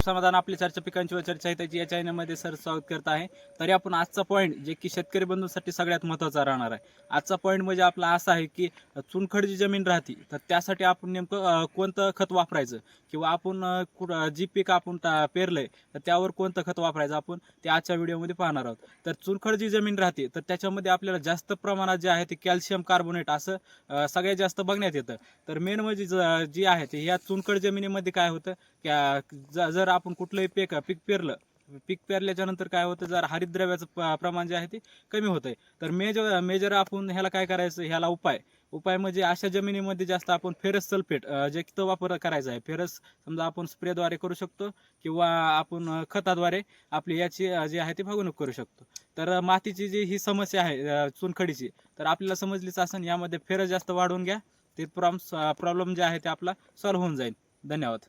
समाधान आपली चर्चा पिकांची व चर्चा हिताची या चॅनलमध्ये सर स्वागत करत आहे. तरी आपण आजचा पॉईंट जे की शेतकरी बंधूंसाठी सगळ्यात महत्त्वाचा राहणार आहे. आजचा पॉईंट म्हणजे आपला असा आहे की चुनखड जी जमीन राहते तर त्यासाठी आपण नेमकं कोणतं खत वापरायचं किंवा आपण जी पीक आपण पेरलंय तर त्यावर कोणतं खत वापरायचं आपण ते आजच्या व्हिडिओमध्ये पाहणार आहोत. तर चुनखड जी जमीन राहते तर त्याच्यामध्ये आपल्याला जास्त प्रमाणात जे आहे ते कॅल्शियम कार्बोनेट असं सगळ्यात जास्त बघण्यात येतं. तर मेन म्हणजे जी आहे ते ह्या चुनखड जमिनीमध्ये काय होतं जर आपण कुठलंही पीक पेरलं, पीक पेरल्याच्या नंतर काय होतं, जर हरितद्रव्याचं प्रमाण जे आहे ते कमी होतंय. तर मेजर आपण ह्याला काय करायचं, ह्याला उपाय म्हणजे अशा जमिनीमध्ये जास्त आपण फेरस सल्फेट जे वापर करायचा आहे. फेरस समजा आपण स्प्रेद्वारे करू शकतो किंवा आपण खताद्वारे आपली याची जी आहे ती फवारणी करू शकतो. तर मातीची जी ही समस्या आहे चुनखडीची, तर आपल्याला समजलीच असेल. यामध्ये फेरस जास्त वाढवून घ्या, ते प्रॉब्लेम जे आहे ते आपला सॉल्व्ह होऊन जाईल. धन्यवाद.